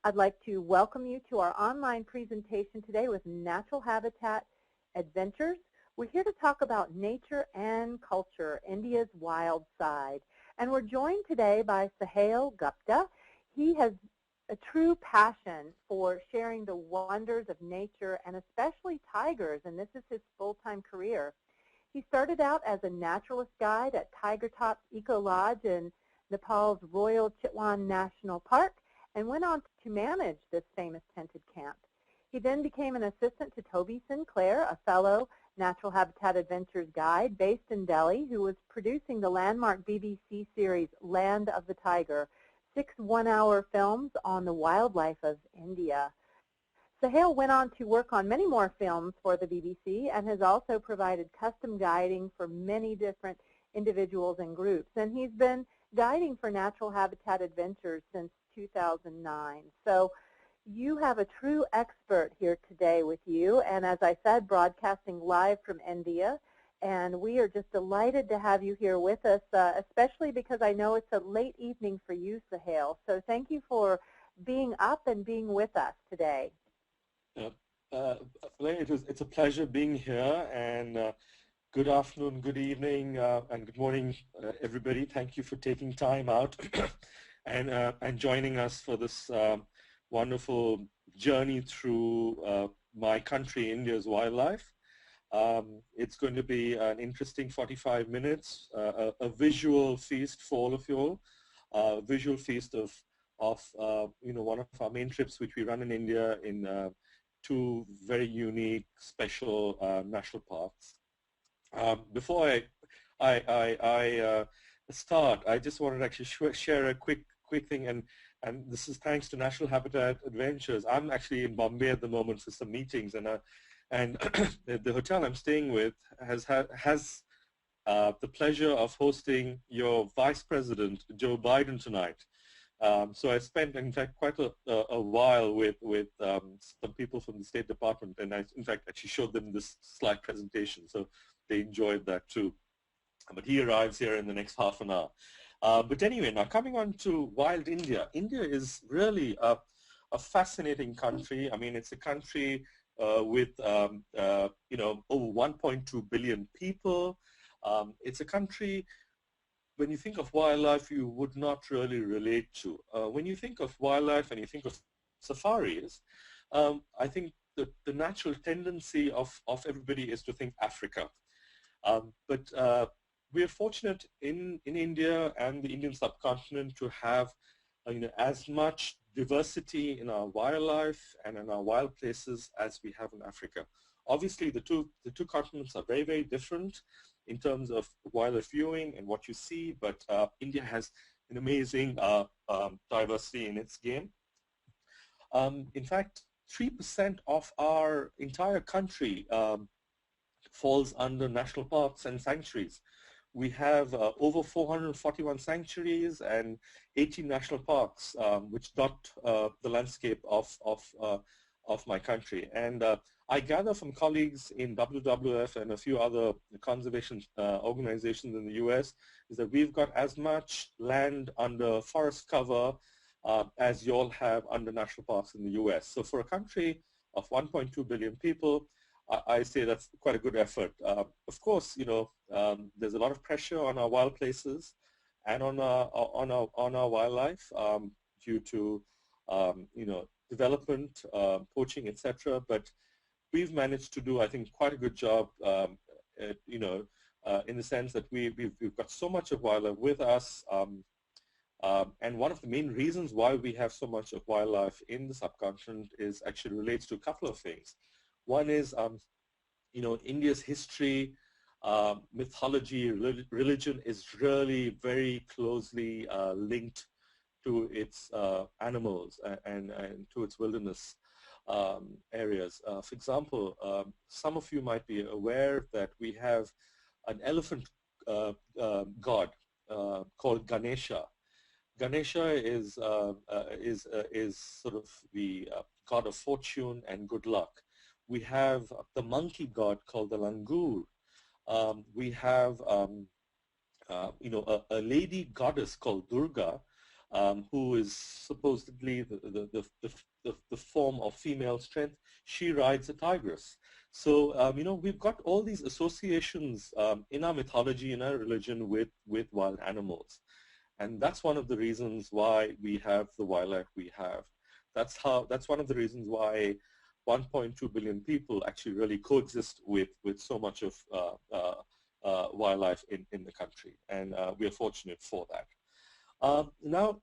I'd like to welcome you to our online presentation today with Natural Habitat Adventures. We're here to talk about nature and culture, India's wild side. And we're joined today by Suhail Gupta. He has a true passion for sharing the wonders of nature and especially tigers, and this is his full-time career. He started out as a naturalist guide at Tiger Top Eco Lodge in Nepal's Royal Chitwan National Park and went on to manage this famous tented camp. He then became an assistant to Toby Sinclair, a fellow Natural Habitat Adventures guide based in Delhi, who was producing the landmark BBC series Land of the Tiger, 6 one-hour films on the wildlife of India. Suhail went on to work on many more films for the BBC and has also provided custom guiding for many different individuals and groups. And he's been guiding for Natural Habitat Adventures since 2009. So you have a true expert here today with you, and as I said, broadcasting live from India. And we are just delighted to have you here with us, especially because I know it's a late evening for you, Suhail. So thank you for being up and being with us today. It's a pleasure being here, and good afternoon, good evening, and good morning, everybody. Thank you for taking time out and joining us for this wonderful journey through my country, India's wildlife. It's going to be an interesting 45 minutes, a visual feast for all of you all, a visual feast of one of our main trips which we run in India in 2 very unique, special national parks. Before I start, I just wanted to actually share a quick thing, and this is thanks to Natural Habitat Adventures. I'm actually in Bombay at the moment for some meetings, and the hotel I'm staying with has the pleasure of hosting your Vice President Joe Biden tonight. So I spent, in fact, quite a while with some people from the State Department, and I, in fact, actually showed them this slide presentation, so they enjoyed that too. But he arrives here in the next half an hour. But anyway, now coming on to wild India. India is really a fascinating country. I mean, it's a country with over 1.2 billion people. It's a country, when you think of wildlife, you would not really relate to. When you think of wildlife and you think of safaris, I think the natural tendency of everybody is to think Africa. But we are fortunate in India and the Indian subcontinent to have as much diversity in our wildlife and in our wild places as we have in Africa. Obviously, the two continents are very, very different in terms of wildlife viewing and what you see, but India has an amazing diversity in its game. In fact, 3% of our entire country falls under national parks and sanctuaries. We have over 441 sanctuaries and 18 national parks, which dot the landscape of my country. And I gather from colleagues in WWF and a few other conservation organizations in the US is that we've got as much land under forest cover as you all have under national parks in the US. So for a country of 1.2 billion people, I say that's quite a good effort. Of course, there's a lot of pressure on our wild places and on our wildlife due to development, poaching, etc. But we've managed to do, I think, quite a good job, in the sense that we've got so much of wildlife with us. And one of the main reasons why we have so much of wildlife in the subcontinent is actually relates to a couple of things. One is, India's history, mythology, religion is really very closely linked to its animals and to its wilderness areas. For example, some of you might be aware that we have an elephant god called Ganesha. Ganesha is sort of the god of fortune and good luck. We have the monkey god called the langur. We have a lady goddess called Durga, who is supposedly the form of female strength. She rides a tigress. So, you know, we've got all these associations in our mythology, in our religion with wild animals. And that's one of the reasons why we have the wildlife we have. That's one of the reasons why 1.2 billion people actually really coexist with so much of wildlife in the country. And we are fortunate for that. Now,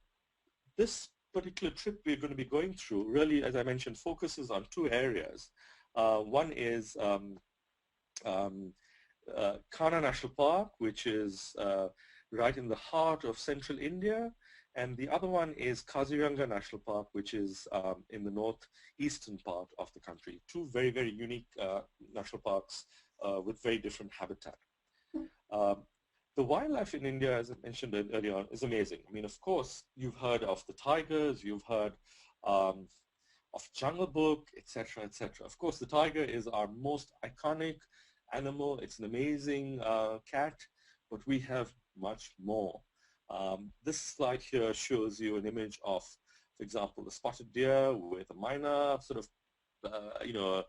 this particular trip we're going to be going through really, as I mentioned, focuses on two areas. One is Kanha National Park, which is right in the heart of central India, and the other one is Kaziranga National Park, which is in the northeastern part of the country. Two very, very unique national parks with very different habitat. The wildlife in India, as I mentioned earlier on, is amazing. I mean, of course, you've heard of the tigers, you've heard of Jungle Book, etc., etc. Of course, the tiger is our most iconic animal. It's an amazing cat, but we have much more. This slide here shows you an image of, for example, the spotted deer with a myna sort of, you know,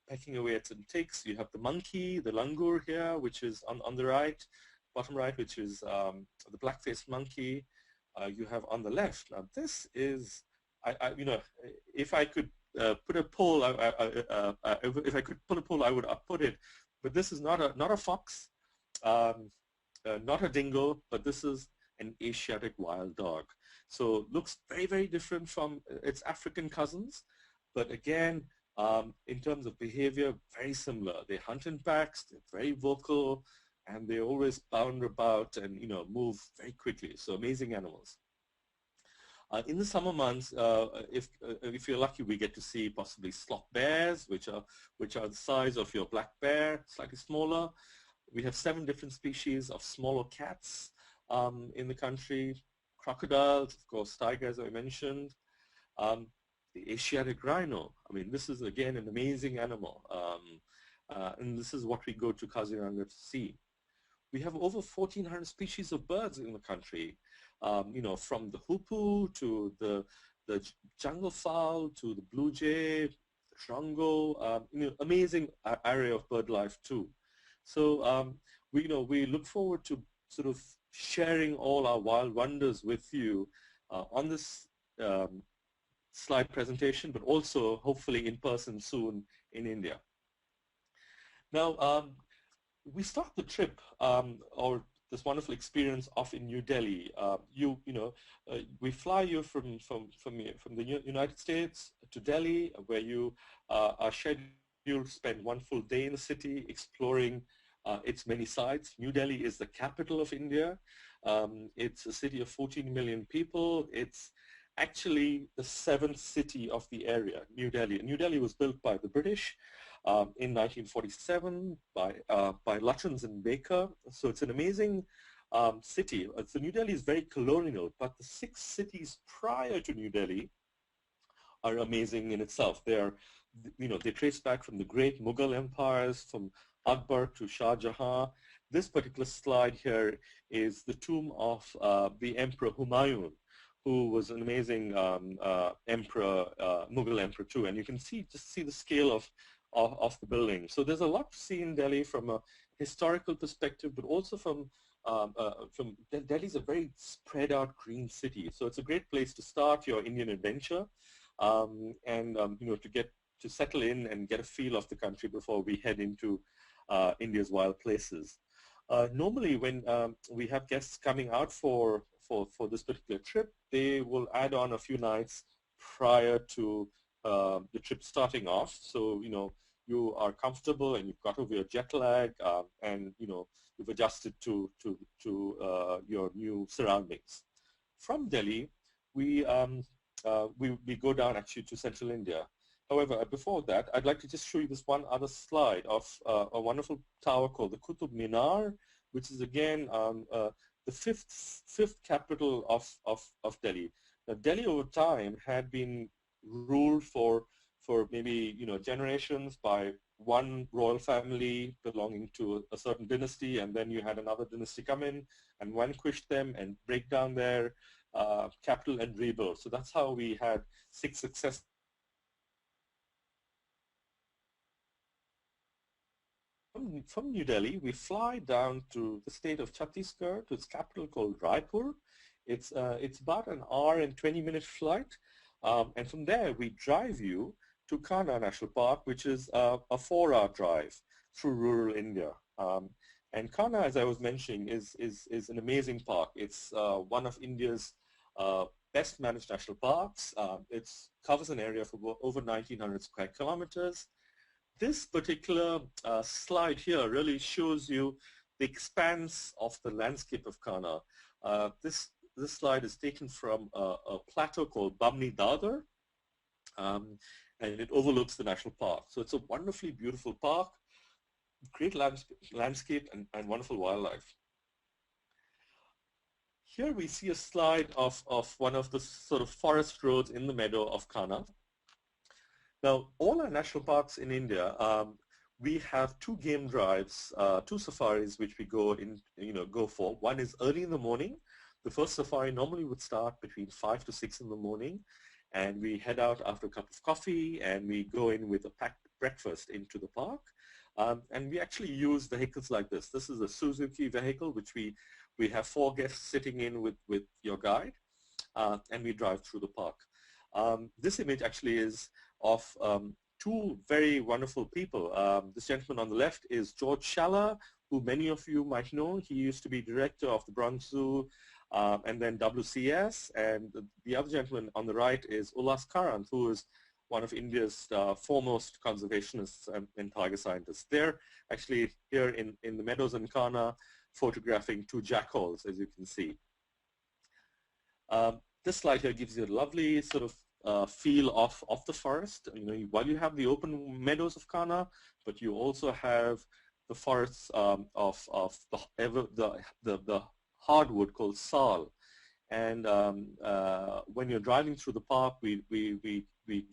pecking away at some ticks. You have the monkey, the langur here, which is on the right, bottom right, which is the black-faced monkey. You have on the left. Now, this is, you know, if I could put a poll, if I could put a poll, I would put it. But this is not a fox, not a dingo, but this is an Asiatic wild dog. So looks very, very different from its African cousins, but again, in terms of behavior, very similar. They hunt in packs, they're very vocal, and they always bound about and, you know, move very quickly. So amazing animals. In the summer months, if you're lucky, we get to see possibly slot bears, which are the size of your black bear, slightly smaller. We have 7 different species of smaller cats in the country. Crocodiles, of course, tigers, I mentioned. The Asiatic rhino. I mean, this is again an amazing animal, and this is what we go to Kaziranga to see. We have over 1,400 species of birds in the country. You know, from the hoopoe to the jungle fowl to the blue jay, the drongo, you know, amazing array of bird life too. So we look forward to sort of sharing all our wild wonders with you on this slide presentation, but also hopefully in person soon in India. Now, we start the trip or this wonderful experience off in New Delhi. We fly you from the United States to Delhi, where you are scheduled to spend 1 full day in the city exploring its many sites. New Delhi is the capital of India. It's a city of 14 million people. It's actually the 7th city of the area, New Delhi. New Delhi was built by the British in 1947 by Lutyens and Baker. So it's an amazing city. So New Delhi is very colonial, but the 6 cities prior to New Delhi are amazing in itself. They are, they trace back from the great Mughal empires, from Akbar to Shah Jahan. This particular slide here is the tomb of the Emperor Humayun, who was an amazing emperor, Mughal emperor too. And you can just see the scale of the building. So there's a lot to see in Delhi from a historical perspective, but also from Delhi's a very spread out green city. So it's a great place to start your Indian adventure to settle in and get a feel of the country before we head into India's wild places. Normally when we have guests coming out for this particular trip, they will add on a few nights prior to the trip starting off. So, you are comfortable and you've got over your jet lag and, you've adjusted to your new surroundings. From Delhi, we go down actually to central India. However, before that, I'd like to just show you this one other slide of a wonderful tower called the Qutub Minar, which is again the fifth capital of Delhi. Now, Delhi over time had been ruled for maybe generations by one royal family belonging to a certain dynasty, and then you had another dynasty come in and vanquish them and break down their capital and rebuild. So that's how we had 6 success. From New Delhi, we fly down to the state of Chhattisgarh, to its capital called Raipur. It's about an hour and 20-minute flight. And from there, we drive you to Kanha National Park, which is a 4-hour drive through rural India. And Kanha, as I was mentioning, is an amazing park. It's one of India's best managed national parks. It covers an area of over 1,900 square kilometers. This particular slide here really shows you the expanse of the landscape of Kanha. This slide is taken from a plateau called Bamni Dadar, and it overlooks the national park. So it's a wonderfully beautiful park, great landscape and wonderful wildlife. Here we see a slide of one of the sort of forest roads in the meadow of Kanha. Now, all our national parks in India, we have 2 game drives, 2 safaris which we go for. One is early in the morning. The first safari normally would start between 5 to 6 in the morning, and we head out after a cup of coffee, and we go in with a packed breakfast into the park. And we actually use vehicles like this. This is a Suzuki vehicle, which we have 4 guests sitting in with your guide, and we drive through the park. This image actually is of 2 very wonderful people. This gentleman on the left is George Schaller, who many of you might know. He used to be director of the Bronx Zoo and then WCS. And the other gentleman on the right is Ullas Karanth, who is one of India's foremost conservationists and tiger scientists. They're actually here in the meadows in Kanha photographing 2 jackals, as you can see. This slide here gives you a lovely sort of feel of the forest. While you have the open meadows of Kanha, but you also have the forests of the hardwood called sal. And when you're driving through the park, we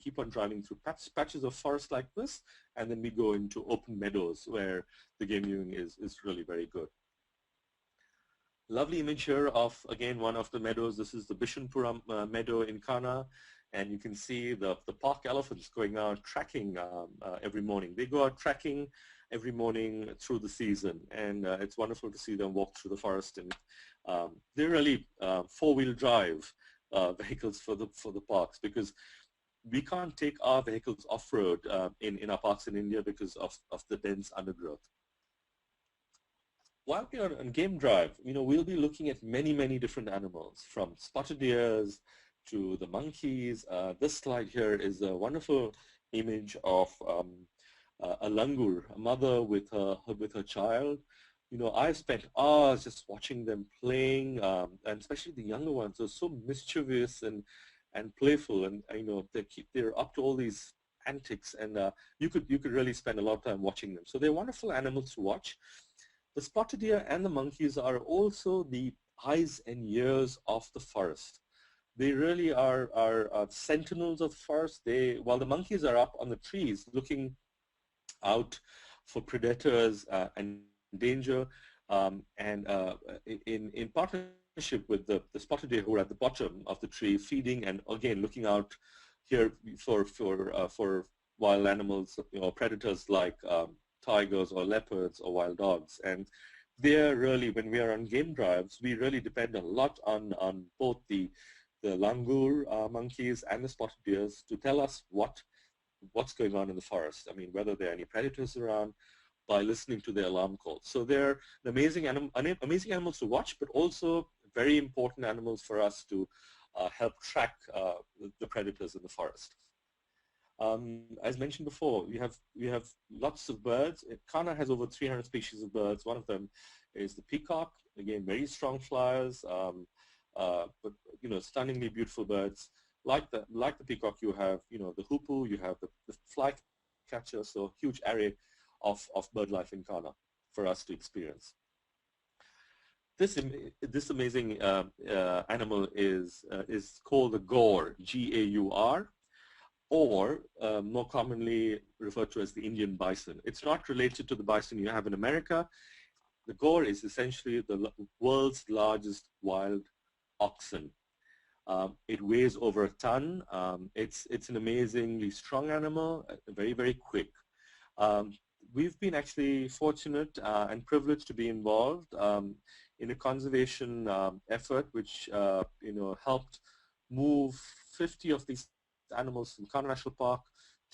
keep on driving through patches of forest like this, and then we go into open meadows where the game viewing is really very good. Lovely image here of, again, one of the meadows. This is the Bishanpura meadow in Kanha. And you can see the park elephants going out tracking every morning. They go out tracking every morning through the season, and it's wonderful to see them walk through the forest. And they're really 4-wheel drive vehicles for the parks, because we can't take our vehicles off-road in our parks in India because of the dense undergrowth. While we're on game drive, we'll be looking at many different animals, from spotted deers to the monkeys. This slide here is a wonderful image of a langur, a mother with her child. I spent hours just watching them playing, and especially the younger ones are so mischievous and playful, and they're up to all these antics, and you could really spend a lot of time watching them. So they're wonderful animals to watch. The spotted deer and the monkeys are also the eyes and ears of the forest. They really are sentinels of the forest. While the monkeys are up on the trees looking out for predators and danger, and in partnership with the spotted deer, who are at the bottom of the tree feeding, and again looking out here for wild animals, predators like tigers or leopards or wild dogs. And they're really, when we are on game drives, we really depend a lot on both the langur monkeys and the spotted deers to tell us what's going on in the forest. I mean, whether there are any predators around, by listening to their alarm calls. So they're amazing animals to watch, but also very important animals for us to help track the predators in the forest. As mentioned before, we have lots of birds. Kanha has over 300 species of birds. One of them is the peacock. Again, very strong flyers, but stunningly beautiful birds. Like the peacock, you have the hoopoe, you have the flycatcher. So huge array of bird life in Kanha for us to experience. This amazing animal is called the gaur, G-A-U-R, or more commonly referred to as the Indian bison. It's not related to the bison you have in America. The gaur is essentially the world's largest wild oxen. It weighs over a ton. It's an amazingly strong animal, very, very quick. We've been actually fortunate and privileged to be involved in a conservation effort which helped move 50 of these animals from Kanha National Park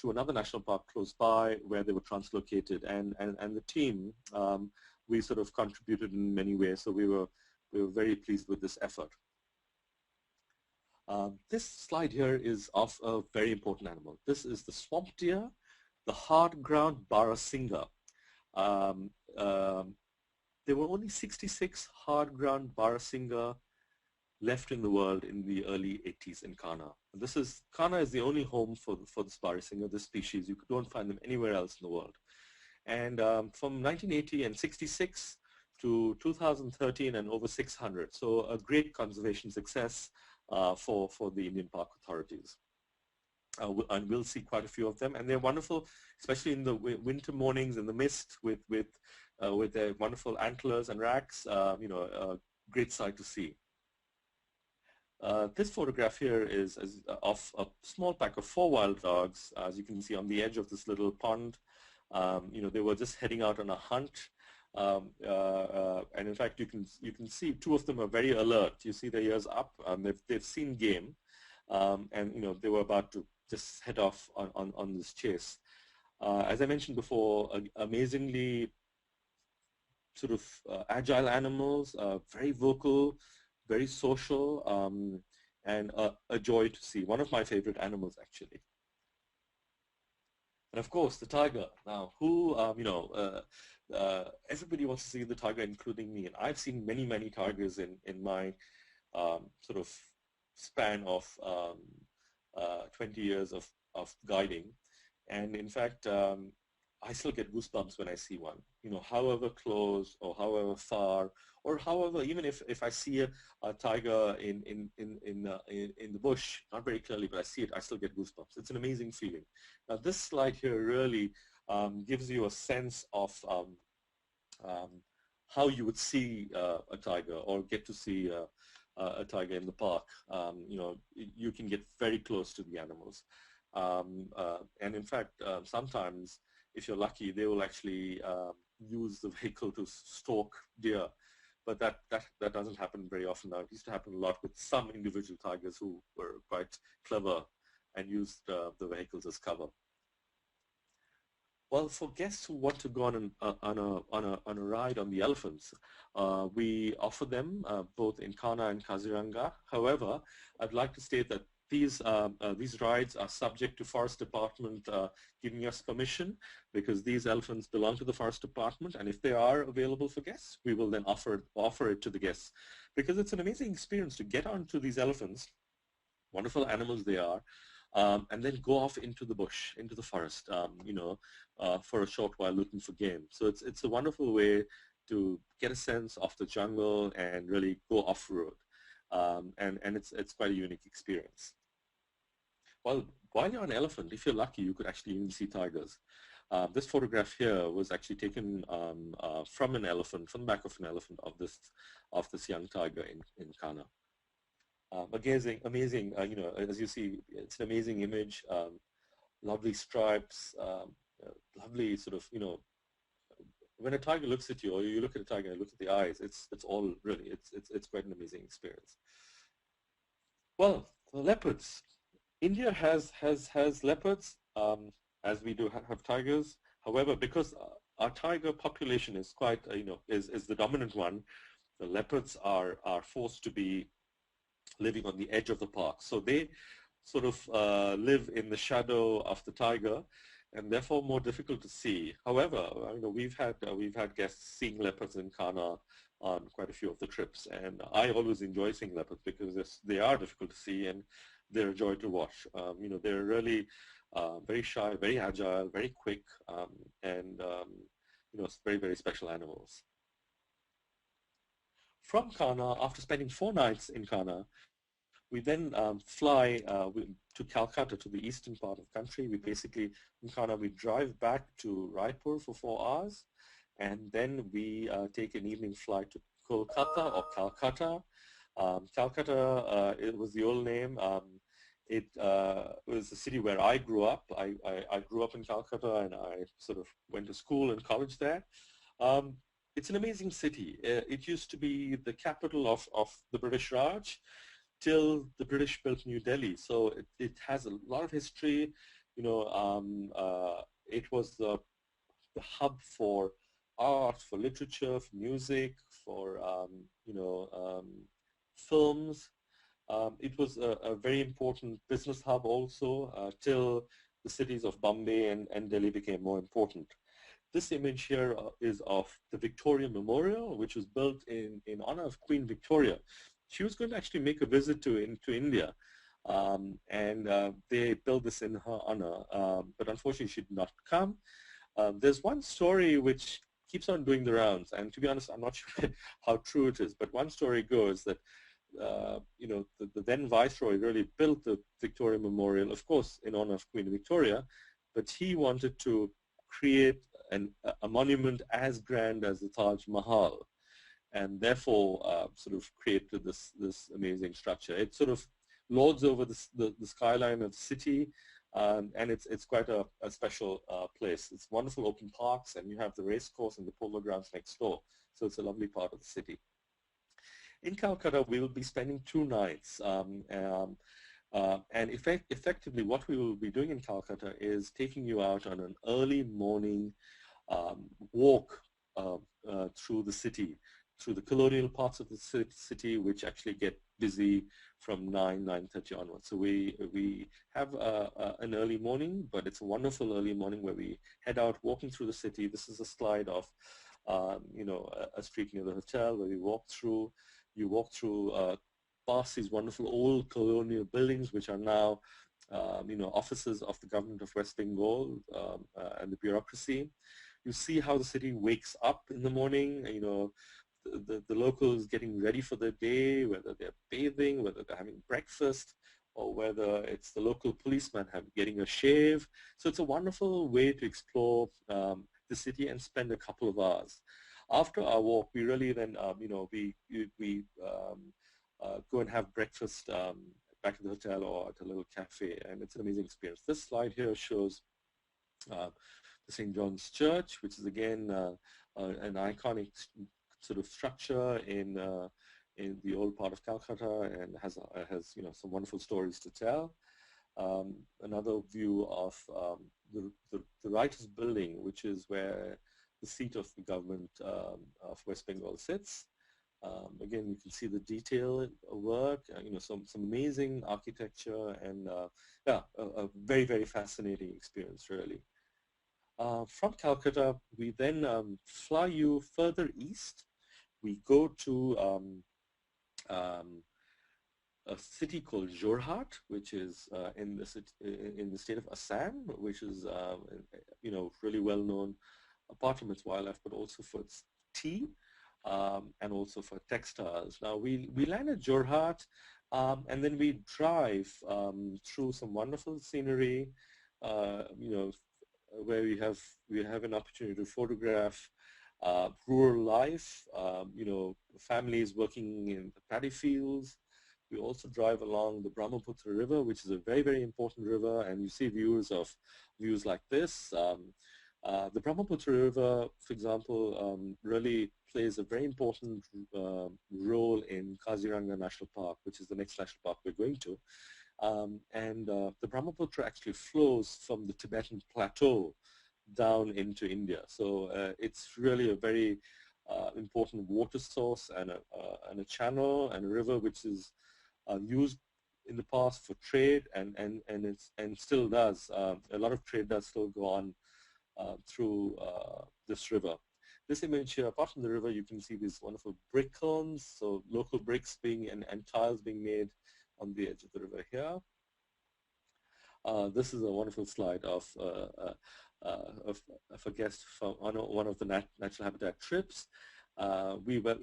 to another national park close by where they were translocated, and the team, we sort of contributed in many ways, so we were very pleased with this effort. This slide here is of a very important animal. This is the swamp deer, the hard ground barasingha. There were only 66 hard ground barasingha left in the world in the early 80s in Kanha. Kanha is the only home for this barasingha, this species. You don't find them anywhere else in the world. And from 1980 and 66 to 2013 and over 600. So a great conservation success for the Indian Park authorities. And we'll see quite a few of them, and they're wonderful, especially in the winter mornings in the mist with their wonderful antlers and racks. A great sight to see. This photograph here is of a small pack of 4 wild dogs, as you can see on the edge of this little pond. They were just heading out on a hunt, and in fact you can see 2 of them are very alert. You see their ears up. They've seen game, and they were about to just head off on this chase. As I mentioned before, amazingly sort of agile animals, very vocal, very social, and a joy to see. One of my favorite animals, actually. And of course, the tiger. Now, everybody wants to see the tiger, including me. And I've seen many, many tigers in my sort of span of 20 years of guiding. And in fact, I still get goosebumps when I see one. However close or however far, or however, even if I see a tiger in the bush, not very clearly, but I see it, I still get goosebumps. It's an amazing feeling. Now, this slide here really gives you a sense of how you would see a tiger, or get to see a tiger in the park. You can get very close to the animals. And in fact, sometimes, if you're lucky, they will actually use the vehicle to stalk deer. But that doesn't happen very often now. It used to happen a lot with some individual tigers who were quite clever and used the vehicles as cover. Well, for guests who want to go on a ride on the elephants, we offer them both in Kanha and Kaziranga. However, I'd like to state that these rides are subject to Forest Department giving us permission, because these elephants belong to the Forest Department, and if they are available for guests, we will then offer it to the guests, because it's an amazing experience to get onto these elephants, wonderful animals they are, and then go off into the bush, into the forest, for a short while looking for game. So it's a wonderful way to get a sense of the jungle and really go off-road, and it's quite a unique experience. Well, while you're on an elephant, if you're lucky, you could actually even see tigers. This photograph here was actually taken from an elephant, from the back of an elephant, of this young tiger in Kanha. Amazing, as you see, it's an amazing image, lovely stripes, lovely sort of, when a tiger looks at you, or you look at a tiger and look at the eyes, it's all really, it's quite an amazing experience. Well, the leopards. India has leopards, as we do have tigers. However, because our tiger population is quite, is the dominant one, the leopards are forced to be living on the edge of the park. So they sort of live in the shadow of the tiger, and therefore more difficult to see. However, we've had guests seeing leopards in Kanha on quite a few of the trips, and I always enjoy seeing leopards because they are difficult to see and they're a joy to watch. They're really very shy, very agile, very quick, and very, very special animals. From Kanha, after spending 4 nights in Kanha, we then fly to Calcutta, to the eastern part of the country. We basically, in Kanha, we drive back to Raipur for 4 hours, and then we take an evening flight to Kolkata or Calcutta, Calcutta, it was the old name. It was the city where I grew up. I grew up in Calcutta, and I sort of went to school and college there. Um, it's an amazing city. It used to be the capital of the British Raj till the British built New Delhi. So it has a lot of history. You know, it was the hub for art, for literature, for music, for films. It was a very important business hub also till the cities of Bombay and Delhi became more important. This image here is of the Victoria Memorial, which was built in honor of Queen Victoria. She was going to actually make a visit to India, and they built this in her honor, but unfortunately she did not come. There's one story which keeps on doing the rounds, and to be honest, I'm not sure how true it is, but one story goes that the then Viceroy really built the Victoria Memorial, of course, in honor of Queen Victoria, but he wanted to create a monument as grand as the Taj Mahal, and therefore sort of created this amazing structure. It sort of lords over the skyline of the city, and it's quite a special place. It's wonderful open parks, and you have the race course and the polo grounds next door, so it's a lovely part of the city. In Calcutta, we will be spending 2 nights, and effectively what we will be doing in Calcutta is taking you out on an early morning walk through the city, through the colonial parts of the city, which actually get busy from 9:30 onwards. So we have an early morning, but it's a wonderful early morning where we head out walking through the city. This is a slide of a street near the hotel where we walk through. You walk through past these wonderful old colonial buildings, which are now offices of the government of West Bengal and the bureaucracy. You see how the city wakes up in the morning. The locals getting ready for the day, whether they're bathing, whether they're having breakfast, or whether it's the local policeman getting a shave. So it's a wonderful way to explore the city and spend a couple of hours. After our walk, we really then, we go and have breakfast back at the hotel or at a little cafe, and it's an amazing experience. This slide here shows the St. John's Church, which is again an iconic sort of structure in the old part of Calcutta, and has some wonderful stories to tell. Another view of the Writers' Building, which is where the seat of the government of West Bengal sits. Again, you can see the detail work, some amazing architecture, and a very, very fascinating experience, really. From Calcutta, we then fly you further east. We go to a city called Jorhat, which is in the state of Assam, which is really well known, apart from its wildlife, but also for its tea and also for textiles. Now we land at Jorhat, and then we drive through some wonderful scenery, where we have an opportunity to photograph rural life, families working in the paddy fields. We also drive along the Brahmaputra River, which is a very, very important river, and you see views like this. The Brahmaputra River, for example, really plays a very important role in Kaziranga National Park, which is the next national park we're going to. The Brahmaputra actually flows from the Tibetan plateau down into India. So it's really a very important water source and a channel and a river which is used in the past for trade, and still does. A lot of trade does still go on through this river. This image here, apart from the river, you can see these wonderful brick kilns, so local bricks and tiles being made on the edge of the river here. This is a wonderful slide of a guest from one of the natural habitat trips. We were,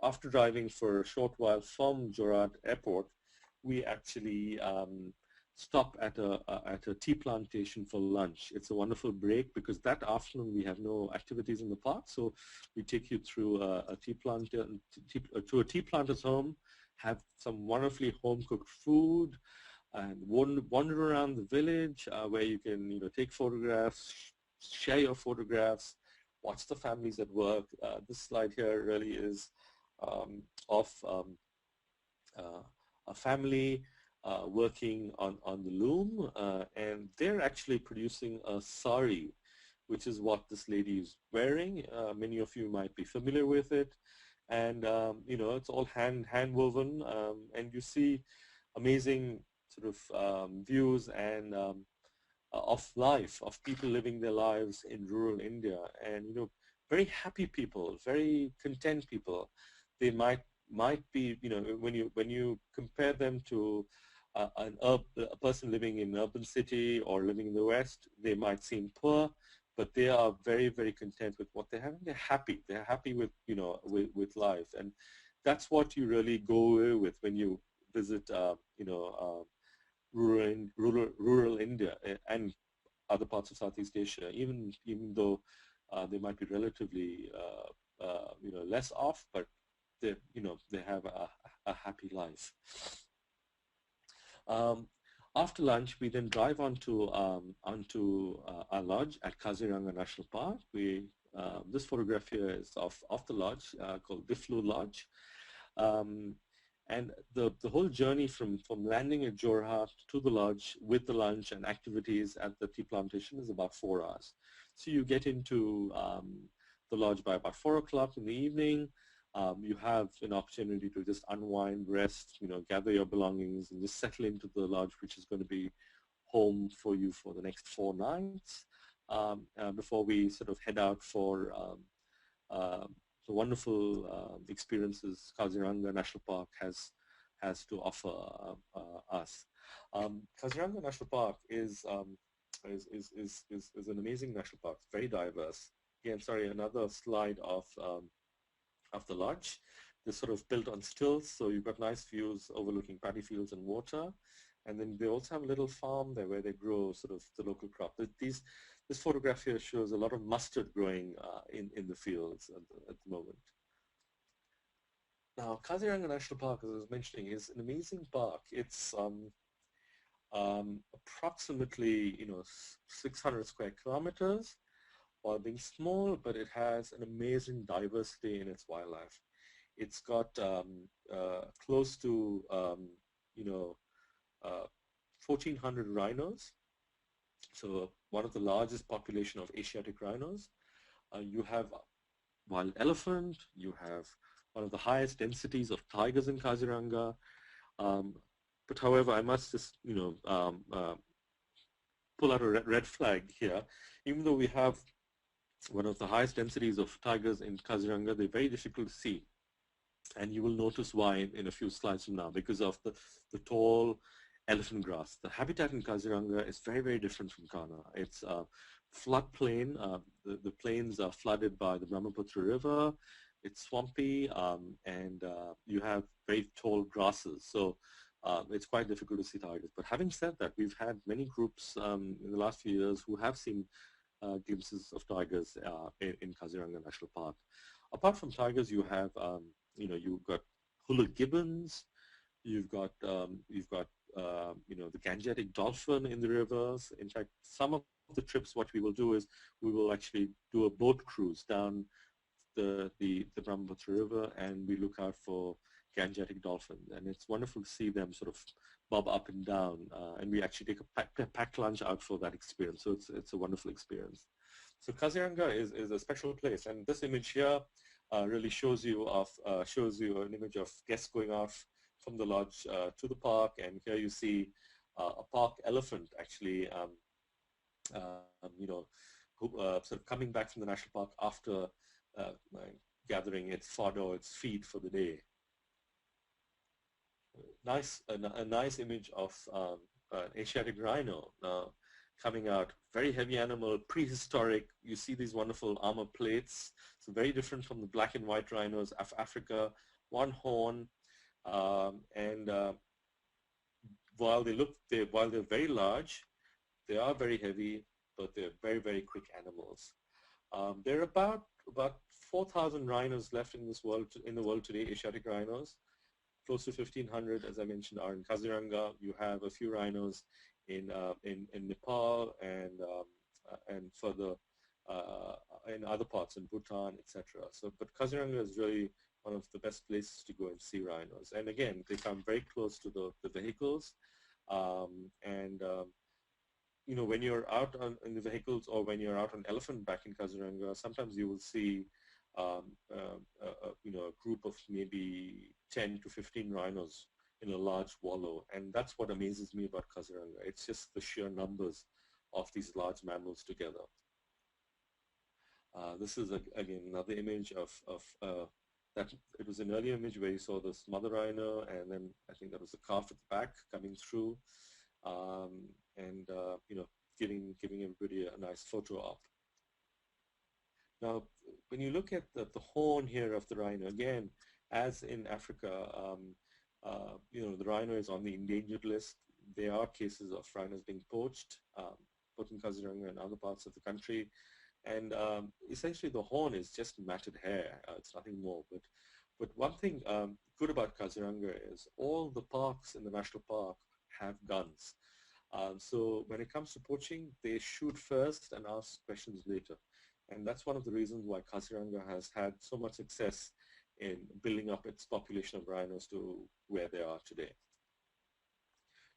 after driving for a short while from Jorhat Airport, we actually stop at a tea plantation for lunch. It's a wonderful break because that afternoon we have no activities in the park, so we take you through to a tea planter's home, have some wonderfully home-cooked food, and wander around the village where you can take photographs, share your photographs, watch the families at work. This slide here really is of a family working on the loom, and they're actually producing a sari, which is what this lady is wearing. Many of you might be familiar with it, and it's all hand woven, and you see amazing sort of views and of life, of people living their lives in rural India, and very happy people, very content people. They might be, when you compare them to a person living in an urban city or living in the West, they might seem poor, but they are very, very content with what they have, and they're happy. They're happy with with life, and that's what you really go away with when you visit rural India and other parts of Southeast Asia, even though they might be relatively less off, but they have a happy life. After lunch, we then drive onto our lodge at Kaziranga National Park. This photograph here is of the lodge called Diflu Lodge. And the whole journey from landing at Jorhat to the lodge with the lunch and activities at the tea plantation is about 4 hours. So you get into the lodge by about 4 o'clock in the evening. You have an opportunity to just unwind, rest, gather your belongings, and just settle into the lodge, which is going to be home for you for the next 4 nights before we sort of head out for the wonderful experiences Kaziranga National Park has to offer us. Kaziranga National Park is an amazing national park. It's very diverse. Again, sorry, another slide of the lodge. They're sort of built on stilts, so you've got nice views overlooking paddy fields and water. And then they also have a little farm there where they grow sort of the local crop. This photograph here shows a lot of mustard growing in the fields at the moment. Now, Kaziranga National Park, as I was mentioning, is an amazing park. It's approximately 600 square kilometers, while being small, but it has an amazing diversity in its wildlife. It's got close to 1,400 rhinos, so one of the largest population of Asiatic rhinos. You have wild elephant, you have one of the highest densities of tigers in Kaziranga. But however, I must just pull out a red flag here. Even though we have one of the highest densities of tigers in Kaziranga, they're very difficult to see. And you will notice why in a few slides from now, because of the tall elephant grass. The habitat in Kaziranga is very, very different from Kana. It's a floodplain. The plains are flooded by the Brahmaputra River. It's swampy, and you have very tall grasses. So it's quite difficult to see tigers. But having said that, we've had many groups in the last few years who have seen glimpses of tigers in Kaziranga National Park. Apart from tigers, you have you've got hula gibbons, you've got the Gangetic dolphin in the rivers. In fact, some of the trips, what we will do is we will actually do a boat cruise down the Brahmaputra River, and we look out for Gangetic dolphin, and it's wonderful to see them sort of bob up and down, and we actually take a packed lunch out for that experience. So it's a wonderful experience. So Kaziranga is a special place, and this image here really shows you an image of guests going off from the lodge to the park, and here you see a park elephant actually sort of coming back from the national park after gathering its fodder or its feed for the day. A nice image of an Asiatic rhino coming out. Very heavy animal, prehistoric. You see these wonderful armor plates. So very different from the black and white rhinos of Africa. One horn, and while they're very large, they are very heavy, but they're very, very quick animals. There are about 4,000 rhinos left in the world today, Asiatic rhinos. close to 1,500, as I mentioned, are in Kaziranga. You have a few rhinos in Nepal and further in other parts in Bhutan, etc. So, but Kaziranga is really one of the best places to go and see rhinos. And again, they come very close to the vehicles. You know, when you're out in the vehicles or when you're out on elephant back in Kaziranga, sometimes you will see you know, a group of maybe 10 to 15 rhinos in a large wallow. And that's what amazes me about Kaziranga. It's just the sheer numbers of these large mammals together. This is, again, another image of that. It was an earlier image where you saw this mother rhino, and then I think there was a calf at the back coming through, you know, giving everybody a nice photo op. Now, when you look at the horn here of the rhino, again, as in Africa, you know, the rhino is on the endangered list. There are cases of rhinos being poached, both in Kaziranga and other parts of the country. And essentially the horn is just matted hair. It's nothing more. But one thing good about Kaziranga is all the parks in the national park have guns. So when it comes to poaching, they shoot first and ask questions later. And that's one of the reasons why Kaziranga has had so much success in building up its population of rhinos to where they are today.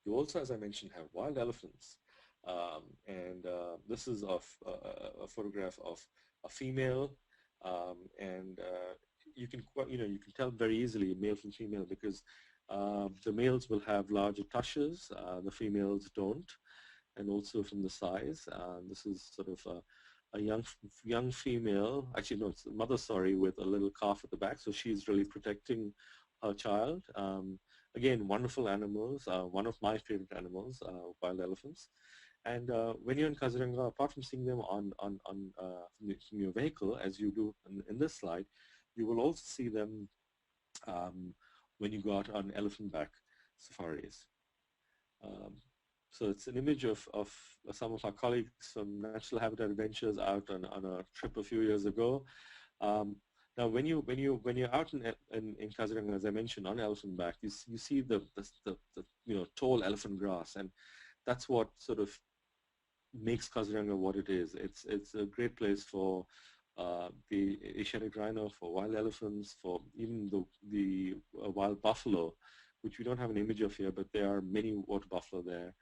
You also, as I mentioned, have wild elephants. This is of a photograph of a female, you can tell very easily male from female because the males will have larger tushes, the females don't, and also from the size. This is sort of a young female, actually no, it's the mother, sorry, with a little calf at the back, so she's really protecting her child. Again, wonderful animals, one of my favorite animals, wild elephants. And when you're in Kaziranga, apart from seeing them from your vehicle, as you do in this slide, you will also see them when you go out on elephant back safaris. So it's an image of some of our colleagues from Natural Habitat Adventures out on a trip a few years ago. Now, when you're out in Kaziranga, as I mentioned, on elephant back, you see the you know, tall elephant grass, and that's what sort of makes Kaziranga what it is. It's a great place for the Asiatic rhino, for wild elephants, for even the wild buffalo, which we don't have an image of here, but there are many water buffalo there.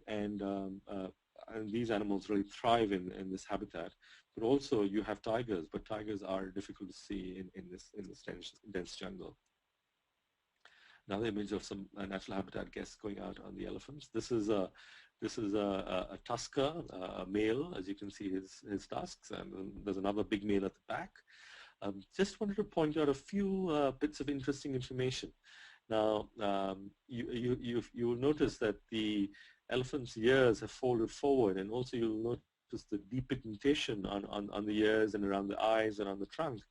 And these animals really thrive in this habitat. But also you have tigers, but tigers are difficult to see in this dense jungle. Another image of some natural habitat guests going out on the elephants. This is a tusker, a male, as you can see his tusks, and there's another big male at the back. Just wanted to point out a few bits of interesting information. Now, you will notice that the elephant's ears have folded forward, and also you'll notice the depigmentation on the ears and around the eyes and on the trunk.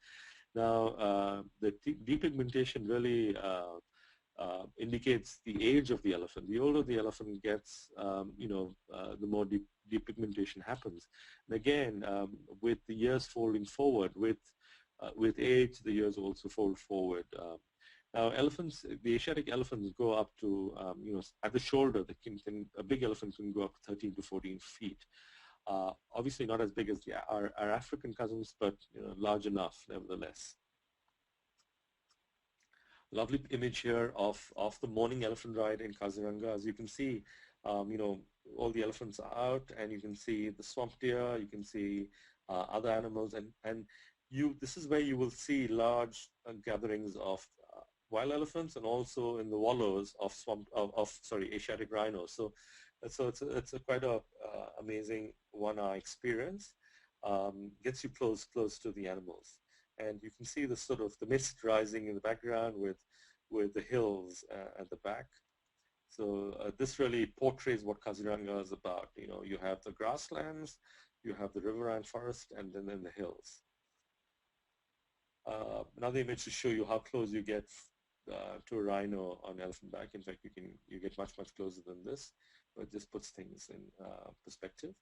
Now, the depigmentation really indicates the age of the elephant. The older the elephant gets, you know, the more depigmentation happens. And again, with the ears folding forward, with age, the ears also fold forward. Now, elephants, the Asiatic elephants go up to, you know, at the shoulder, a big elephant can go up to 13 to 14 feet. Obviously not as big as our African cousins, but you know, large enough nevertheless. Lovely image here of the morning elephant ride in Kaziranga. As you can see, you know, all the elephants are out, and you can see the swamp deer, you can see other animals, and this is where you will see large gatherings of wild elephants, and also in the wallows of Asiatic rhinos. So it's a quite a amazing one-eye experience. Gets you close to the animals. And you can see the sort of the mist rising in the background with the hills at the back. So this really portrays what Kaziranga is about. You know, you have the grasslands, you have the riverine forest, and then the hills. Another image to show you how close you get to a rhino on elephant back. In fact, you get much closer than this, but this puts things in perspective.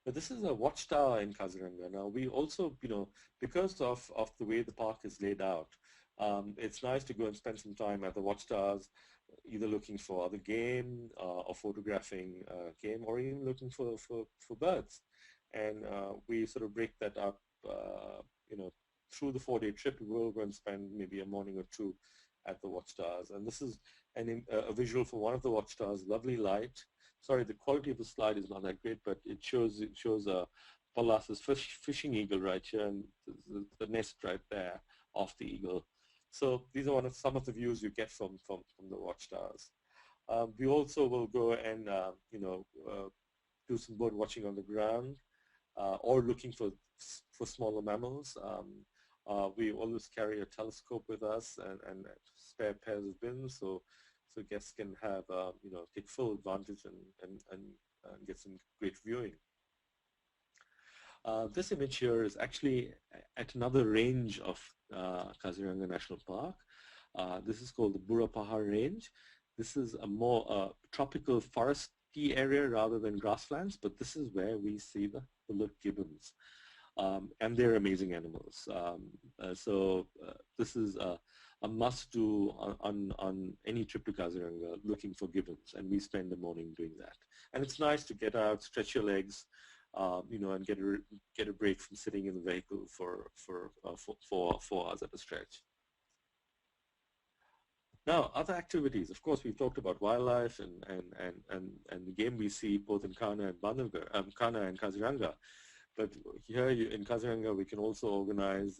But this is a watchtower in Kaziranga. Now we also, you know, because of the way the park is laid out, It's nice to go and spend some time at the watchtowers, either looking for other game or photographing game, or even looking for birds. And we sort of break that up, you know, through the 4-day trip. We will go and spend maybe a morning or two at the watchtowers. And this is a visual for one of the watchtowers, lovely light. Sorry, the quality of the slide is not that great, but it shows Pallas's fishing eagle right here, and the nest right there of the eagle. So these are some of the views you get from the watchtowers. We also will go and you know, do some bird watching on the ground, or looking for smaller mammals. We always carry a telescope with us and spare pairs of bins, so guests can have you know, take full advantage and get some great viewing. This image here is actually at another range of Kaziranga National Park. This is called the Burra Pahar Range. This is a more tropical foresty area rather than grasslands, but this is where we see the bullock gibbons. And they're amazing animals. This is a must-do on any trip to Kaziranga, looking for gibbons, and we spend the morning doing that. And it's nice to get out, stretch your legs, you know, and get a break from sitting in the vehicle for 4 hours at a stretch. Now, other activities. Of course, we've talked about wildlife and the game we see both in Kana and Kaziranga. But here in Kaziranga, we can also organize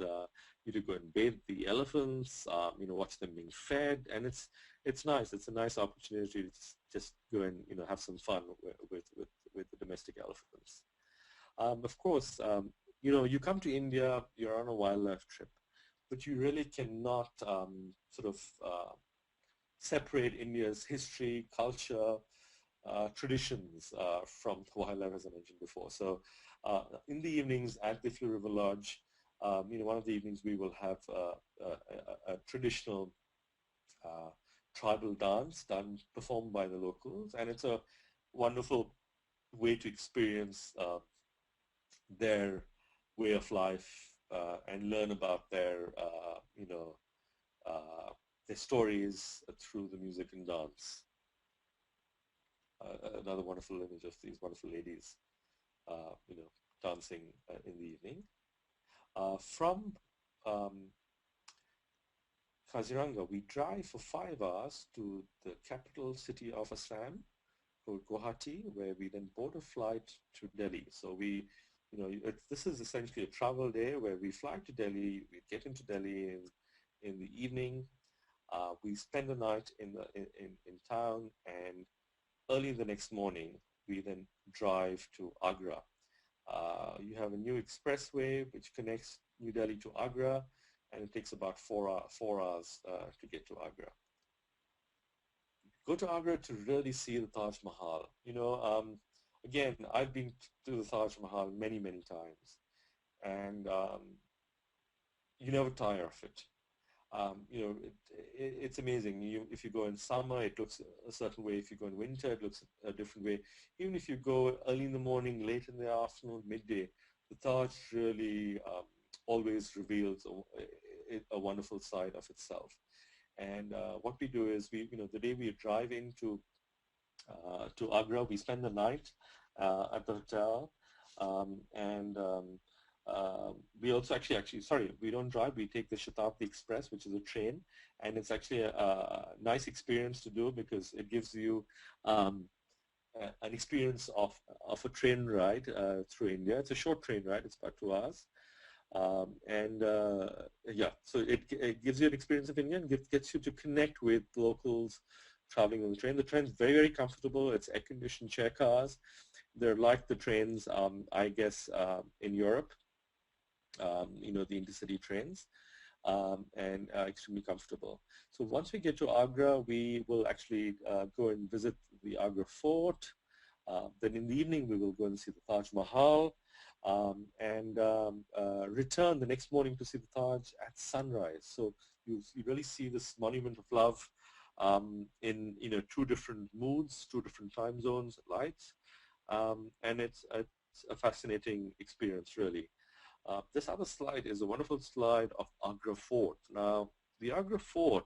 you to go and bathe the elephants, you know, watch them being fed, and it's nice. It's a nice opportunity to just go and, you know, have some fun with the domestic elephants. Of course, you know, you come to India, you're on a wildlife trip, but you really cannot sort of separate India's history, culture, traditions from the wildlife, as I mentioned before. So in the evenings at the Fleur River Lodge, you know, one of the evenings we will have a traditional tribal dance performed by the locals, and it's a wonderful way to experience their way of life and learn about their, you know, their stories through the music and dance. Another wonderful image of these wonderful ladies, you know, dancing in the evening. From Kaziranga, we drive for 5 hours to the capital city of Assam, called Guwahati, where we then board a flight to Delhi. So we, you know, this is essentially a travel day where we fly to Delhi, we get into Delhi in the evening, we spend the night in town, and early the next morning, we then drive to Agra. You have a new expressway which connects New Delhi to Agra, and it takes about 4 hours to get to Agra. Go to Agra to really see the Taj Mahal. You know, again, I've been to the Taj Mahal many, many times, and you never tire of it. You know, it's amazing. If you go in summer, it looks a certain way. If you go in winter, it looks a different way. Even if you go early in the morning, late in the afternoon, midday, the Taj really always reveals a wonderful side of itself. And what we do is, you know, the day we drive into to Agra, we spend the night at the hotel, and we also sorry, we don't drive, we take the Shatabdi Express, which is a train, and it's actually a nice experience to do because it gives you an experience of a train ride through India. It's a short train ride, it's about 2 hours. Yeah, so it gives you an experience of India and gets you to connect with locals traveling on the train. The train's very, very comfortable. It's air-conditioned chair cars. They're like the trains, I guess, in Europe. You know, the intercity trains, and extremely comfortable. So once we get to Agra, we will actually go and visit the Agra Fort. Then in the evening, we will go and see the Taj Mahal, and return the next morning to see the Taj at sunrise. So you really see this monument of love in, you know, 2 different moods, 2 different time zones, lights, and it's a fascinating experience, really. This other slide is a wonderful slide of Agra Fort. Now, the Agra Fort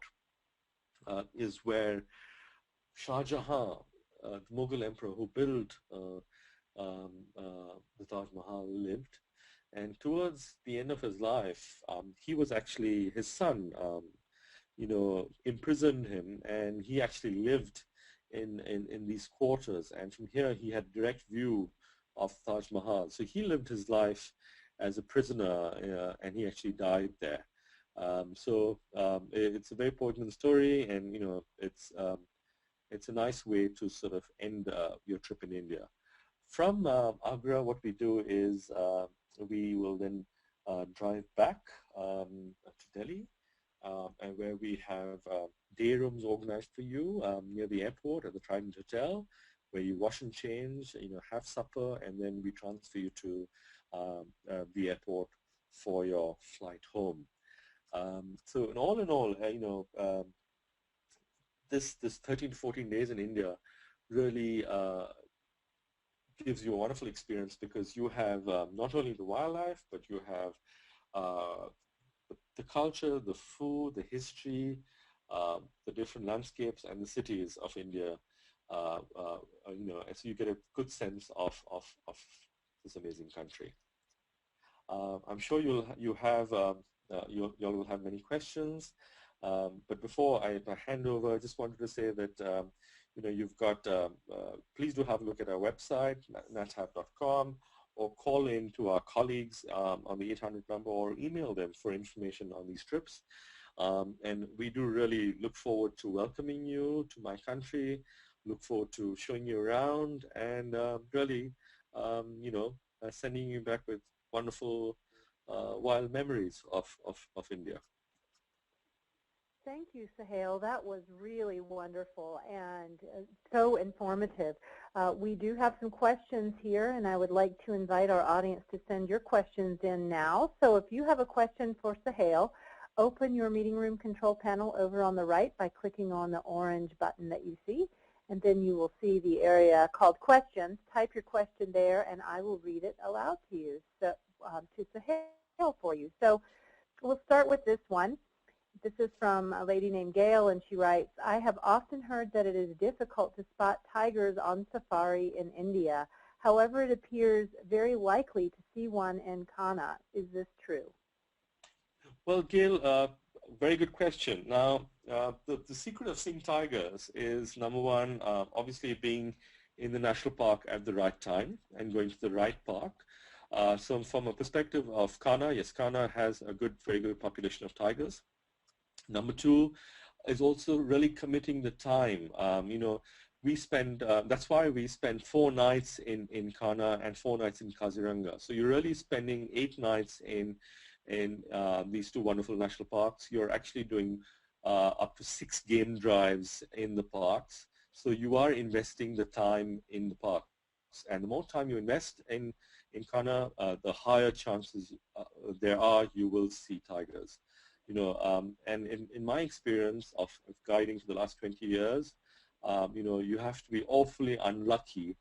is where Shah Jahan, the Mughal emperor who built the Taj Mahal, lived. And towards the end of his life, he was actually, his son, imprisoned him, and he actually lived in these quarters. And from here, he had direct view of Taj Mahal. So he lived his life as a prisoner, and he actually died there. It's a very poignant story, and it's a nice way to sort of end your trip in India. From Agra, what we do is we will then drive back to Delhi, and where we have day rooms organized for you near the airport at the Trident Hotel, where you wash and change, have supper, and then we transfer you to the airport for your flight home. So in all, this 13 to 14 days in India really gives you a wonderful experience, because you have not only the wildlife, but you have the culture, the food, the history, the different landscapes and the cities of India. So you get a good sense of this amazing country. I'm sure you'll have many questions. But before I hand over, I just wanted to say that you've got, please do have a look at our website, nathab.com, or call in to our colleagues on the 800 number, or email them for information on these trips. And we do really look forward to welcoming you to my country, look forward to showing you around, and really, sending you back with wonderful wild memories of India. Thank you, Suhail. That was really wonderful and so informative. We do have some questions here, and I would like to invite our audience to send your questions in now. So if you have a question for Suhail, open your meeting room control panel over on the right by clicking on the orange button that you see, and then you will see the area called questions. Type your question there, and I will read it aloud to you, to Suhail for you. So we'll start with this one. This is from a lady named Gail, and she writes, I have often heard that it is difficult to spot tigers on safari in India. However, it appears very likely to see one in Kanha. Is this true? Well, Gail, very good question. Now, the secret of seeing tigers is, number one, obviously being in the national park at the right time and going to the right park. So from a perspective of Kanha, yes, Kanha has a very good population of tigers. Number two is also really committing the time. We spend, that's why we spend 4 nights in Kanha and 4 nights in Kaziranga. So you're really spending 8 nights in these 2 wonderful national parks. You're actually doing up to 6 game drives in the parks. So you are investing the time in the parks. And the more time you invest in Kanha, the higher chances there are you will see tigers. And in my experience of guiding for the last 20 years, you have to be awfully unlucky,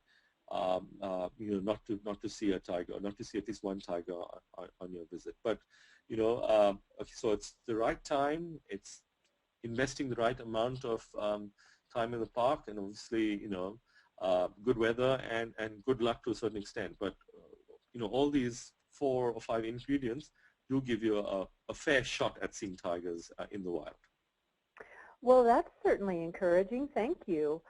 not to see a tiger, not to see at least one tiger on your visit. But, so it's the right time, it's investing the right amount of time in the park, and obviously, good weather and good luck to a certain extent. But, all these 4 or 5 ingredients do give you a fair shot at seeing tigers in the wild. Well, that's certainly encouraging. Thank you.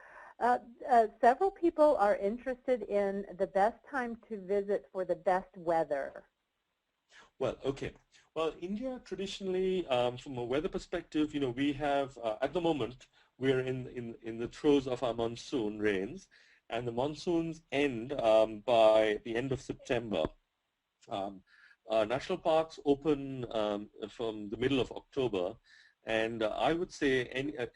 Several people are interested in the best time to visit for the best weather. Well, okay. Well, India traditionally, from a weather perspective, we have, at the moment, we're in the throes of our monsoon rains, and the monsoons end by the end of September. National parks open from the middle of October, and I would say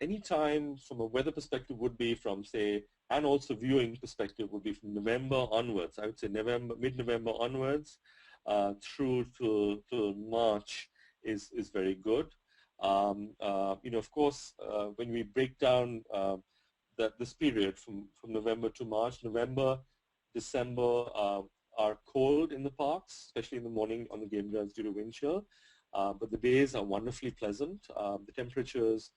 any time from a weather perspective would be from, say, and also viewing perspective would be from November onwards. I would say mid-November onwards through to March is very good. Of course, when we break down this period from November to March, November, December are cold in the parks, especially in the morning on the game drives due to wind chill. but the days are wonderfully pleasant. The temperatures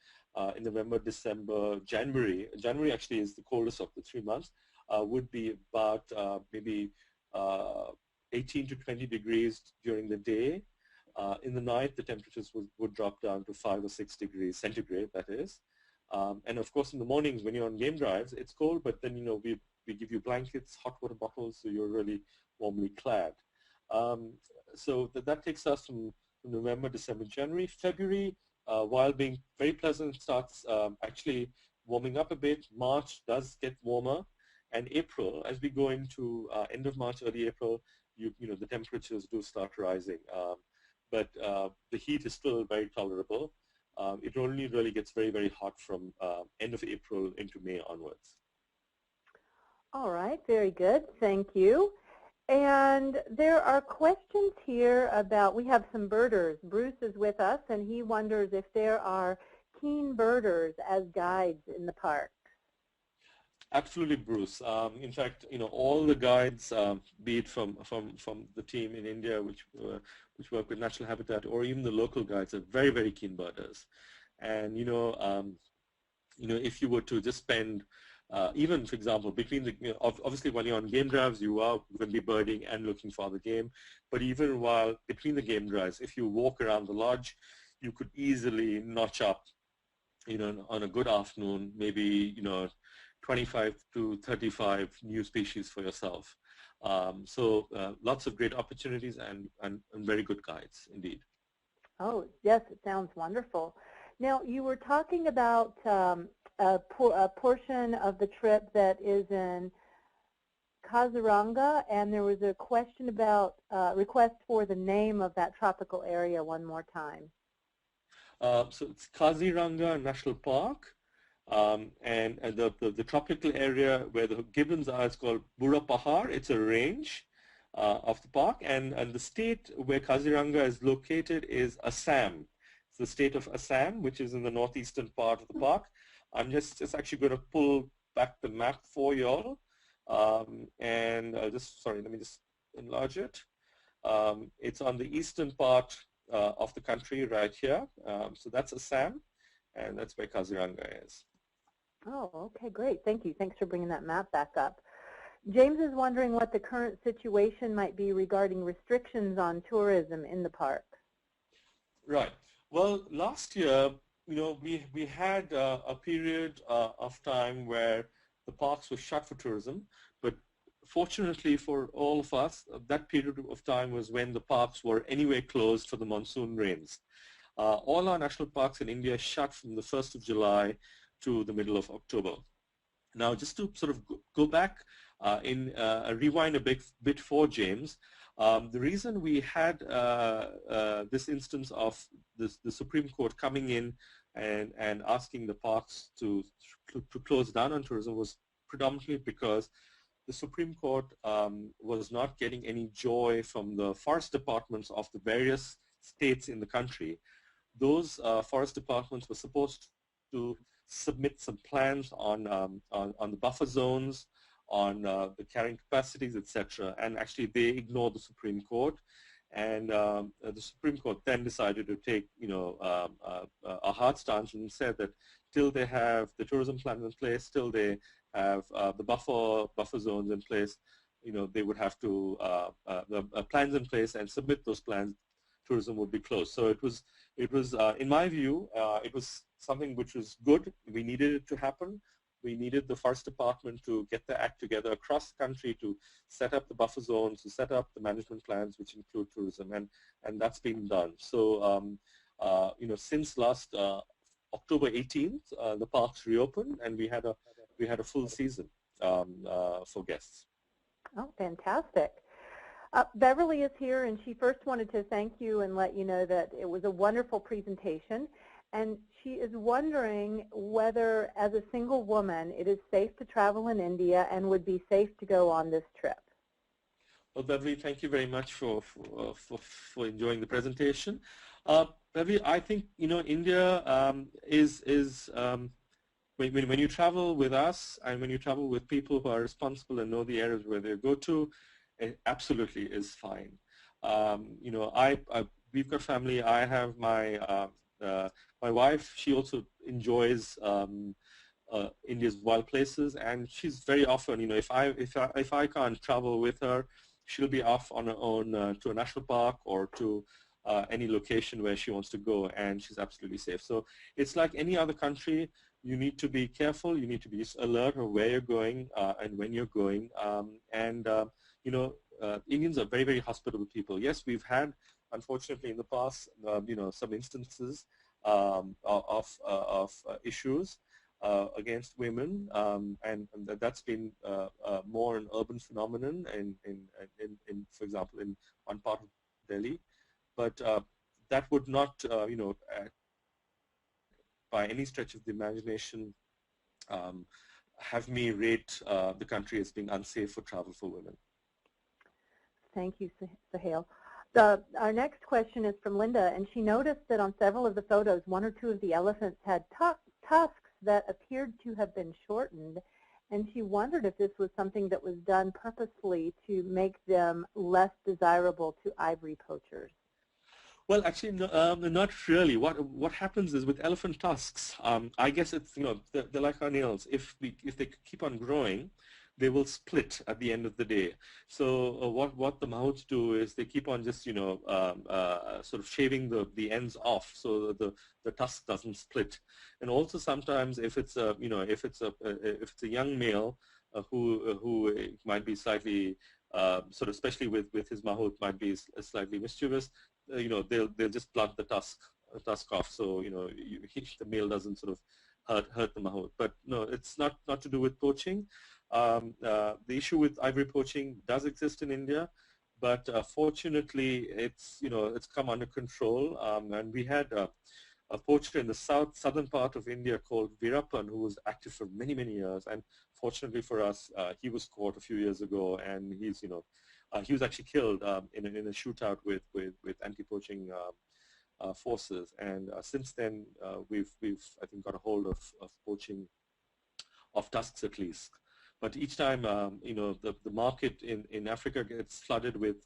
in November, December, January actually is the coldest of the 3 months, would be about maybe 18 to 20 degrees during the day. In the night, the temperatures would drop down to 5 or 6 degrees centigrade, that is. And of course, in the mornings when you're on game drives, it's cold, but then, we give you blankets, hot water bottles, so you're really warmly clad. So that takes us from November, December, January. February, while being very pleasant, starts actually warming up a bit. March does get warmer. And April, as we go into end of March, early April, the temperatures do start rising. But the heat is still very tolerable. It only really gets very, very hot from end of April into May onwards. All right, very good. Thank you. And there are questions here about, we have some birders. Bruce is with us, and he wonders if there are keen birders as guides in the park. Absolutely, Bruce. In fact, all the guides, be it from the team in India, which work with Natural Habitat, or even the local guides, are very, very keen birders. And if you were to just spend, even for example, between the, obviously when you're on game drives, you are going to be birding and looking for the game. But even while between the game drives, if you walk around the lodge, you could easily notch up, on a good afternoon, maybe 25 to 35 new species for yourself. So lots of great opportunities and very good guides indeed. Oh, yes, it sounds wonderful. Now, you were talking about a portion of the trip that is in Kaziranga, and there was a question about request for the name of that tropical area one more time. So it's Kaziranga National Park. And the tropical area where the gibbons are is called Burra Pahar. It's a range of the park, and the state where Kaziranga is located is Assam. It's the state of Assam, which is in the northeastern part of the park. I'm just actually going to pull back the map for y'all, and sorry, let me just enlarge it. It's on the eastern part of the country right here. So that's Assam, and that's where Kaziranga is. Oh, okay, great. Thank you. Thanks for bringing that map back up. James is wondering what the current situation might be regarding restrictions on tourism in the park. Right. Well, last year, we had a period of time where the parks were shut for tourism, but fortunately for all of us, that period of time was when the parks were anyway closed for the monsoon rains. All our national parks in India shut from the 1st of July to the middle of October. Now, just to sort of go back rewind a bit for James, the reason we had this instance of the Supreme Court coming in and asking the parks to close down on tourism was predominantly because the Supreme Court was not getting any joy from the forest departments of the various states in the country. Those forest departments were supposed to submit some plans on the buffer zones, on the carrying capacities, etc. And actually they ignored the Supreme Court. And the Supreme Court then decided to take, a hard stance and said that till they have the tourism plan in place, till they have the buffer zones in place, they would have to the plans in place and submit those plans. Tourism would be closed. So it was in my view, it was something which was good. We needed it to happen. We needed the forest department to get their act together across the country to set up the buffer zones, to set up the management plans, which include tourism, and that's been done. So, since last October 18th, the parks reopened, and we had a full season for guests. Oh, fantastic. Beverly is here, and she first wanted to thank you and let you know that it was a wonderful presentation. And she is wondering whether, as a single woman, it is safe to travel in India and would be safe to go on this trip. Well, Beverly, thank you very much for enjoying the presentation. Beverly, I think India is when you travel with us and when you travel with people who are responsible and know the areas where they go to, it absolutely is fine. we've got family. I have my wife. She also enjoys India's wild places, and she's very often, if I can't travel with her, she'll be off on her own to a national park or to any location where she wants to go, and she's absolutely safe. So it's like any other country. You need to be careful. You need to be alert of where you're going and when you're going. Indians are very, very hospitable people. Yes, we've had, unfortunately, in the past, some instances of issues against women, and that's been more an urban phenomenon for example, in one part of Delhi. But that would not, by any stretch of the imagination, have me rate the country as being unsafe for travel for women. Thank you, Suhail. Our next question is from Linda, and she noticed that on several of the photos, one or two of the elephants had tusks that appeared to have been shortened, and she wondered if this was something that was done purposefully to make them less desirable to ivory poachers. Well, actually, no, not really. What happens is with elephant tusks, I guess it's, they're like our nails. If they keep on growing, they will split at the end of the day. So what the mahouts do is they keep on just sort of shaving the ends off so that the tusk doesn't split. And also sometimes if it's a young male who might be slightly sort of, especially with his mahout, might be slightly mischievous, they'll just blunt the tusk off, so the male doesn't sort of hurt the mahout. But no, it's not to do with poaching. The issue with ivory poaching does exist in India, but fortunately it's come under control. And we had a poacher in the southern part of India called Veerappan, who was active for many years. And fortunately for us, he was caught a few years ago, and he was actually killed in a shootout with anti-poaching forces. And since then, we've I think got a hold of poaching of tusks at least. But each time, the market in Africa gets flooded with,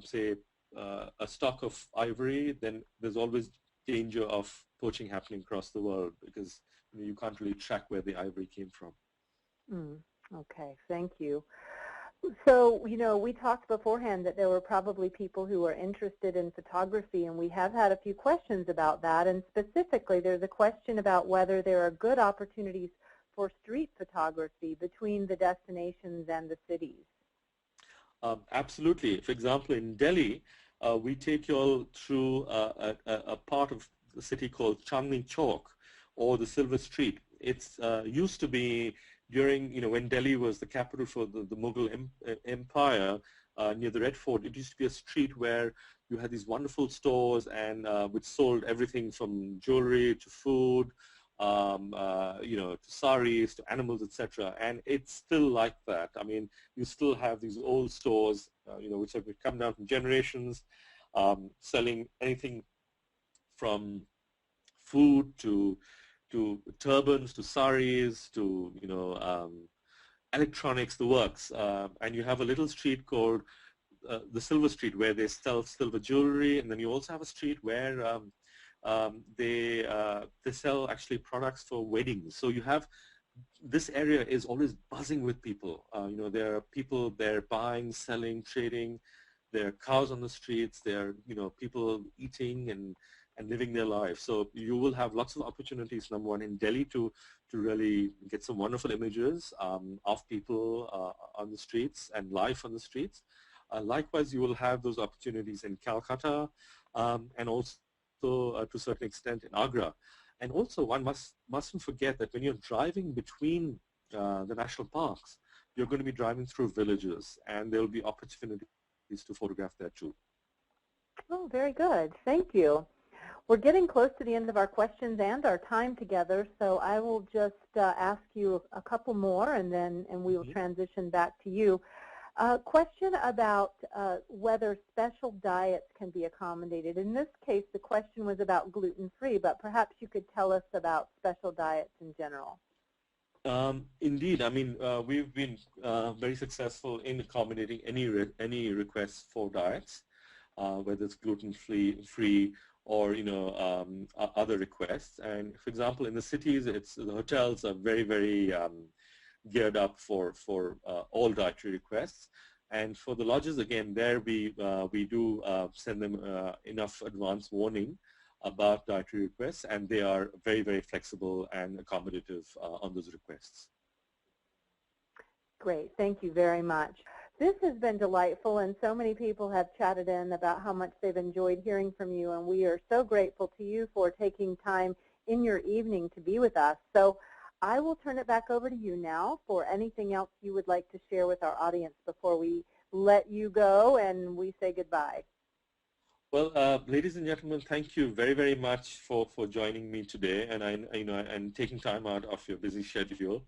say, a stock of ivory, then there's always danger of poaching happening across the world because you can't really track where the ivory came from. Okay, thank you. So, we talked beforehand that there were probably people who are interested in photography, and we have had a few questions about that. And specifically, there's a question about whether there are good opportunities for street photography between the destinations and the cities. Absolutely. For example, in Delhi, we take you all through a part of the city called Chandni Chowk, or the Silver Street. It's used to be during, when Delhi was the capital for the Mughal Empire, near the Red Fort. It used to be a street where you had these wonderful stores and which sold everything from jewelry to food, to saris, to animals, etc. And it's still like that. I mean, you still have these old stores, which have come down from generations, selling anything from food to turbans, to saris, to electronics, the works. And you have a little street called the Silver Street, where they sell silver jewelry, and then you also have a street where they sell actually products for weddings. So you have, this area is always buzzing with people. There are people there buying, selling, trading. There are cows on the streets. There are people eating and living their lives. So you will have lots of opportunities, number one, in Delhi to really get some wonderful images of people on the streets and life on the streets. Likewise, you will have those opportunities in Calcutta and also to a certain extent in Agra. And also one mustn't forget that when you're driving between the national parks, you're going to be driving through villages, and there will be opportunities to photograph there too. Oh, very good. Thank you. We're getting close to the end of our questions and our time together, so I will just ask you a couple more, and we will transition back to you. Question about whether special diets can be accommodated. In this case, the question was about gluten-free, but perhaps you could tell us about special diets in general. Indeed. I mean, we've been very successful in accommodating any requests for diets. whether it's gluten-free or other requests. And for example, in the cities, the hotels are very geared up for all dietary requests. And for the lodges, again, there we do send them enough advance warning about dietary requests, and they are very flexible and accommodative on those requests. Great, thank you very much. This has been delightful, and so many people have chatted in about how much they've enjoyed hearing from you, and we are so grateful to you for taking time in your evening to be with us. So I will turn it back over to you now for anything else you would like to share with our audience before we let you go and we say goodbye. Well, ladies and gentlemen, thank you very much for joining me today, and and taking time out of your busy schedule.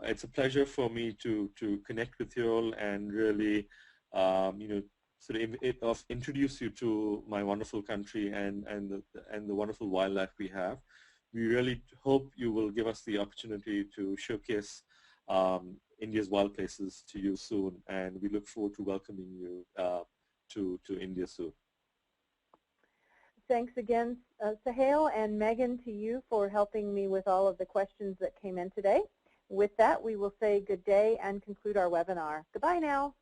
It's a pleasure for me to connect with you all and really sort of introduce you to my wonderful country and the wonderful wildlife we have. We really hope you will give us the opportunity to showcase India's wild places to you soon, and we look forward to welcoming you to India soon. Thanks again, Suhail, and Megan, to you for helping me with all of the questions that came in today. With that, we will say good day and conclude our webinar. Goodbye now.